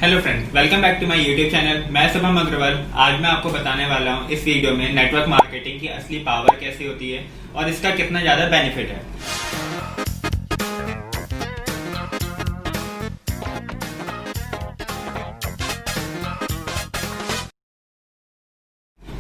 Hello friends, welcome back to my YouTube channel. मैं शुभम अग्रवाल। आज मैं आपको बताने वाला हूँ इस वीडियो में नेटवर्क मार्केटिंग की असली पावर कैसी होती है और इसका कितना ज्यादा बेनिफिट है।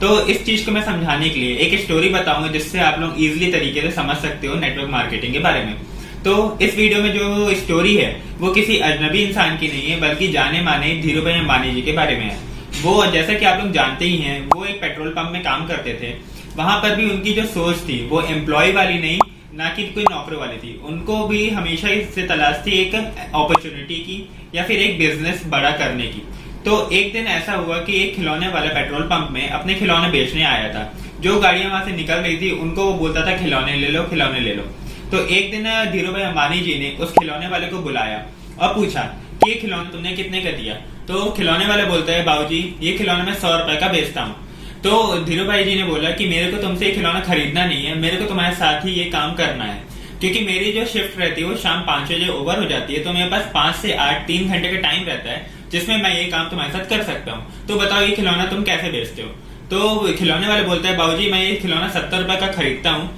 तो इस चीज को मैं समझाने के लिए एक स्टोरी बताऊंगा जिससे आप लोग इजीली तरीके से समझ सकते हो नेटवर्क मार्केटिंग के बारे में। तो इस वीडियो में जो स्टोरी है वो किसी अजनबी इंसान की नहीं है, बल्कि जाने माने धीरूभाई अंबानी जी के बारे में है। वो, जैसा कि आप लोग जानते ही हैं, वो एक पेट्रोल पंप में काम करते थे। वहां पर भी उनकी जो सोच थी वो एम्प्लॉय वाली नहीं, ना कि कोई नौकरी वाली थी। उनको भी हमेशा इससे तलाश थी एक अपॉर्चुनिटी की या फिर एक बिजनेस बड़ा करने की। तो एक दिन ऐसा हुआ कि एक खिलौने वाला पेट्रोल पंप में अपने खिलौने बेचने आया था। जो गाड़ियां वहां से निकल रही थी उनको वो बोलता था खिलौने ले लो, खिलौने ले लो। तो एक दिन धीरूभाई अंबानी जी ने उस खिलौने वाले को बुलाया और पूछा कि ये खिलौने तुमने कितने का दिया। तो खिलौने वाले बोलता है, बाबूजी ये खिलौना मैं 100 रुपए का बेचता हूँ। तो धीरूभाई जी ने बोला कि मेरे को तुमसे ये खिलौना खरीदना नहीं है, मेरे को तुम्हारे साथ ही ये काम करना है, क्योंकि मेरी जो शिफ्ट रहती है वो शाम 5 बजे ओवर हो जाती है। तो मेरे पास 5 से 8 3 घंटे का टाइम रहता है जिसमें मैं ये काम तुम्हारे साथ कर सकता हूँ। तो बताओ ये खिलौना तुम कैसे बेचते हो। तो खिलौने वाले बोलता है, बाबूजी मैं ये खिलौना 70 रुपए का खरीदता हूँ,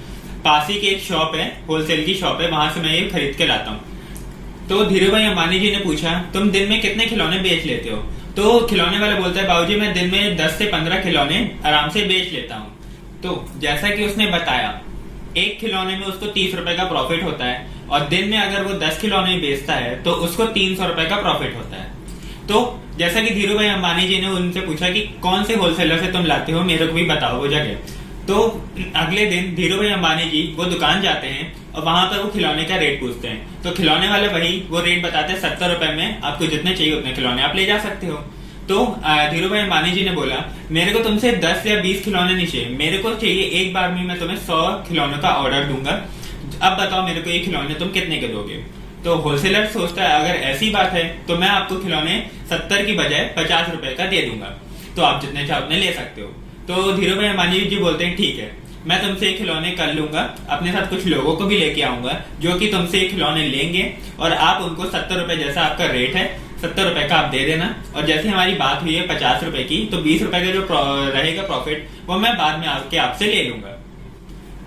पास ही की एक शॉप है, होलसेल की शॉप है, वहां से मैं ये खरीद के लाता हूँ। तो धीरूभाई अंबानी जी ने पूछा, तुम दिन में कितने खिलौने बेच लेते हो। तो खिलौने वाला बोलता है, बाबूजी मैं दिन में 10 से 15 खिलौने आराम से बेच लेता हूँ। तो जैसा कि उसने बताया, एक खिलौने में उसको 30 रुपए का प्रॉफिट होता है और दिन में अगर वो 10 खिलौने बेचता है तो उसको 300 रुपए का प्रॉफिट होता है। तो जैसा कि धीरूभाई अंबानी जी ने उनसे पूछा कि कौन से होलसेलर से तुम लाते हो, मेरे को भी बताओ वो जगह। तो अगले दिन धीरूभाई अंबानी जी वो दुकान जाते हैं और वहां पर वो खिलौने का रेट पूछते हैं। तो खिलौने वाले वही वो रेट बताते हैं, 70 रुपए में आपको जितने चाहिए उतने खिलौने आप ले जा सकते हो। तो धीरूभाई अंबानी जी ने बोला, मेरे को तुमसे 10 या 20 खिलौने नहीं चाहिए, मेरे को चाहिए एक बार में मैं तुम्हें 100 खिलौनों का ऑर्डर दूंगा। अब बताओ मेरे को ये खिलौने तुम कितने के दोगे। तो होलसेलर सोचता है, अगर ऐसी बात है तो मैं आपको खिलौने 70 की बजाय 50 रुपए का दे दूंगा, तो आप जितने चाहो उतने ले सकते हो। तो धीरूभाई अंबानी जी बोलते हैं, ठीक है, मैं तुमसे ये खिलौने कर लूंगा, अपने साथ कुछ लोगों को भी लेके आऊंगा जो कि तुमसे ये खिलौने लेंगे और आप उनको 70 रुपए, जैसा आपका रेट है 70 रुपए का आप दे देना, और जैसे हमारी बात हुई है 50 रुपए की, तो 20 रुपए का जो रहेगा प्रॉफिट वो मैं बाद में आके आपसे ले लूंगा।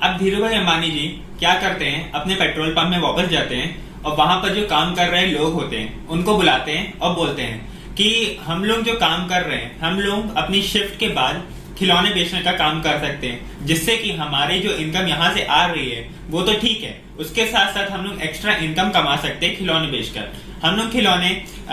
अब धीरूभाई अंबानी जी क्या करते हैं, अपने पेट्रोल पंप में वापस जाते हैं और वहां पर जो काम कर रहे लोग होते हैं उनको बुलाते हैं और बोलते हैं कि हम लोग जो काम कर रहे हैं, हम लोग अपनी शिफ्ट के बाद खिलौने बेचने का काम कर सकते हैं, जिससे कि हमारी जो इनकम यहाँ से आ रही है वो तो ठीक है, उसके साथ साथ हम लोग एक्स्ट्रा इनकम कमा सकते हैं खिलौने बेचकर। हम लोग खिलौने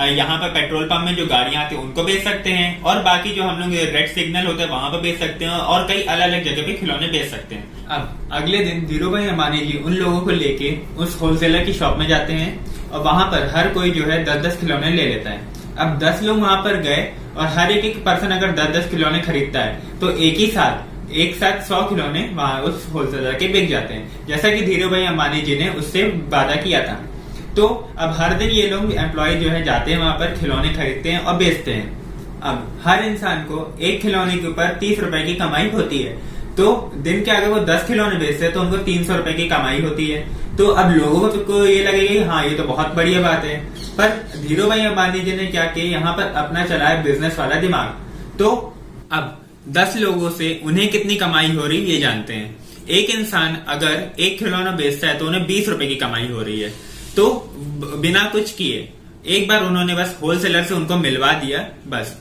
यहाँ पर पेट्रोल पंप में जो गाड़ियां आती है उनको बेच सकते हैं, और बाकी जो हम लोग रेड सिग्नल होते हैं वहां पर बेच सकते हैं, और कई अलग अलग जगह पे खिलौने बेच सकते हैं। अब अगले दिन धीरूभाई अंबानी जी उन लोगों को लेके उस होलसेलर की शॉप में जाते हैं और वहां पर हर कोई जो है 10-10 खिलौने ले लेता है। अब 10 लोग वहां पर गए और हर एक पर्सन अगर 10-10 खिलौने खरीदता है तो एक साथ 100 खिलौने वहां उस होलसेलर के बिक जाते हैं, जैसा कि धीरूभाई अंबानी जी ने उससे वादा किया था। तो अब हर दिन ये लोग एम्प्लॉय जो है जाते हैं वहां पर, खिलौने खरीदते हैं और बेचते हैं। अब हर इंसान को एक खिलौने के ऊपर 30 रुपए की कमाई होती है। तो दिन के अगर वो 10 खिलौने बेचते हैं तो उनको 300 रुपए की कमाई होती है। तो अब लोगों को ये लगेगा कि हाँ ये तो बहुत बढ़िया बात है, पर धीरूभाई अंबानी जी ने क्या किया, यहाँ पर अपना चलाया बिजनेस वाला दिमाग। तो अब 10 लोगों से उन्हें कितनी कमाई हो रही ये जानते हैं। एक इंसान अगर एक खिलौना बेचता है तो उन्हें 20 रुपए की कमाई हो रही है। तो बिना कुछ किए एक बार उन्होंने बस होलसेलर से उनको मिलवा दिया, बस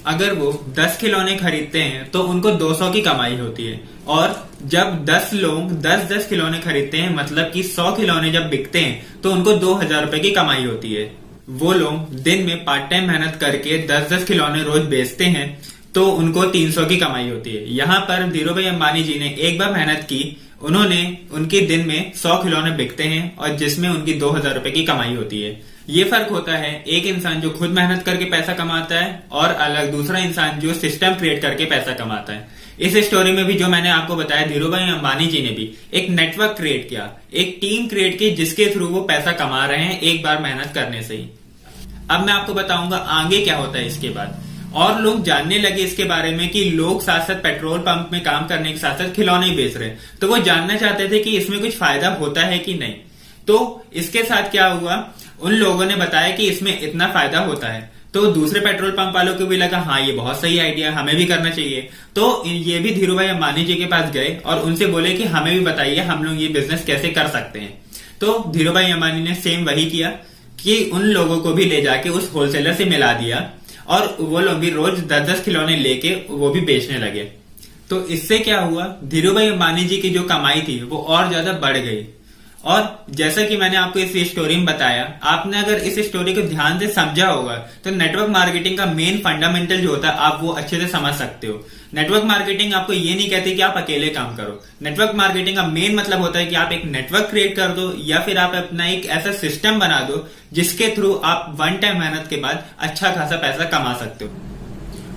अगर वो 10 खिलौने खरीदते हैं तो उनको 200 की कमाई होती है, और जब 10 लोग 10-10 खिलौने खरीदते हैं, मतलब कि 100 खिलौने जब बिकते हैं तो उनको 2000 रुपए की कमाई होती है। वो लोग दिन में पार्ट टाइम मेहनत करके 10-10 खिलौने रोज बेचते हैं तो उनको 300 की कमाई होती है। यहाँ पर धीरूभाई अंबानी जी ने एक बार मेहनत की, उन्होंने उनके दिन में 100 खिलौने बिकते हैं और जिसमें उनकी 2000 रुपए की कमाई होती है। ये फर्क होता है एक इंसान जो खुद मेहनत करके पैसा कमाता है और अलग दूसरा इंसान जो सिस्टम क्रिएट करके पैसा कमाता है। इस स्टोरी में भी जो मैंने आपको बताया, धीरूभाई अंबानी जी ने भी एक नेटवर्क क्रिएट किया, एक टीम क्रिएट की, जिसके थ्रू वो पैसा कमा रहे हैं एक बार मेहनत करने से ही। अब मैं आपको बताऊंगा आगे क्या होता है इसके बाद। और लोग जानने लगे इसके बारे में कि लोग साथ साथ पेट्रोल पंप में काम करने के साथ साथ खिलौने बेच रहे हैं, तो वो जानना चाहते थे कि इसमें कुछ फायदा होता है कि नहीं। तो इसके साथ क्या हुआ, उन लोगों ने बताया कि इसमें इतना फायदा होता है, तो दूसरे पेट्रोल पंप वालों को भी लगा हाँ ये बहुत सही आइडिया, हमें भी करना चाहिए। तो ये भी धीरू भाई अंबानी जी के पास गए और उनसे बोले कि हमें भी बताइए हम लोग ये बिजनेस कैसे कर सकते हैं। तो धीरू भाई अंबानी ने सेम वही किया कि उन लोगों को भी ले जाके उस होलसेलर से मिला दिया और वो लोग भी रोज 10-10 खिलौने लेके वो भी बेचने लगे। तो इससे क्या हुआ, धीरू भाई अंबानी जी की जो कमाई थी वो और ज्यादा बढ़ गई। और जैसा कि मैंने आपको इस स्टोरी में बताया, आपने अगर इस स्टोरी को ध्यान से समझा होगा तो नेटवर्क मार्केटिंग का मेन फंडामेंटल जो होता है आप वो अच्छे से समझ सकते हो। नेटवर्क मार्केटिंग आपको ये नहीं कहती कि आप अकेले काम करो। नेटवर्क मार्केटिंग का मेन मतलब होता है कि आप एक नेटवर्क क्रिएट कर दो या फिर आप अपना एक ऐसा सिस्टम बना दो जिसके थ्रू आप वन टाइम मेहनत के बाद अच्छा खासा पैसा कमा सकते हो।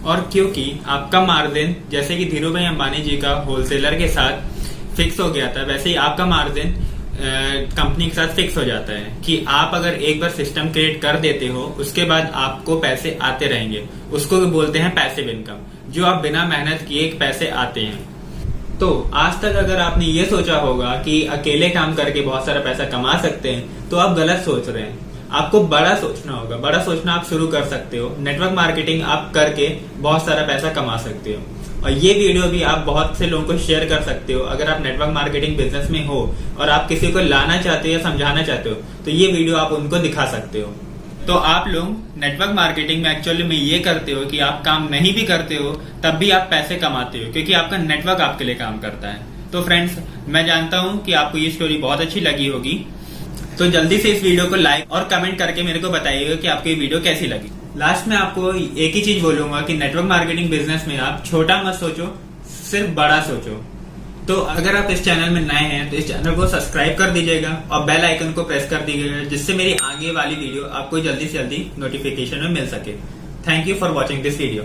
और क्योंकि आपका मार्जिन जैसे कि धीरू भाई अंबानी जी का होलसेलर के साथ फिक्स हो गया था, वैसे ही आपका मार्जिन कंपनी के साथ फिक्स हो जाता है कि आप अगर एक बार सिस्टम क्रिएट कर देते हो उसके बाद आपको पैसे आते रहेंगे। उसको बोलते हैं पैसिव इनकम, जो आप बिना मेहनत किए पैसे आते हैं। तो आज तक अगर आपने ये सोचा होगा कि अकेले काम करके बहुत सारा पैसा कमा सकते हैं तो आप गलत सोच रहे हैं। आपको बड़ा सोचना होगा, बड़ा सोचना आप शुरू कर सकते हो। नेटवर्क मार्केटिंग आप करके बहुत सारा पैसा कमा सकते हो। और ये वीडियो भी आप बहुत से लोगों को शेयर कर सकते हो। अगर आप नेटवर्क मार्केटिंग बिजनेस में हो और आप किसी को लाना चाहते हो या समझाना चाहते हो तो ये वीडियो आप उनको दिखा सकते हो। तो आप लोग नेटवर्क मार्केटिंग में एक्चुअली में ये करते हो कि आप काम नहीं भी करते हो तब भी आप पैसे कमाते हो क्योंकि आपका नेटवर्क आपके लिए काम करता है। तो फ्रेंड्स, मैं जानता हूं कि आपको ये स्टोरी बहुत अच्छी लगी होगी, तो जल्दी से इस वीडियो को लाइक और कमेंट करके मेरे को बताइएगा कि आपको ये वीडियो कैसी लगी। लास्ट में आपको एक ही चीज बोलूंगा कि नेटवर्क मार्केटिंग बिजनेस में आप छोटा मत सोचो, सिर्फ बड़ा सोचो। तो अगर आप इस चैनल में नए हैं तो इस चैनल को सब्सक्राइब कर दीजिएगा और बेल आइकन को प्रेस कर दीजिएगा जिससे मेरी आगे वाली वीडियो आपको जल्दी से जल्दी नोटिफिकेशन में मिल सके। Thank you for watching this video.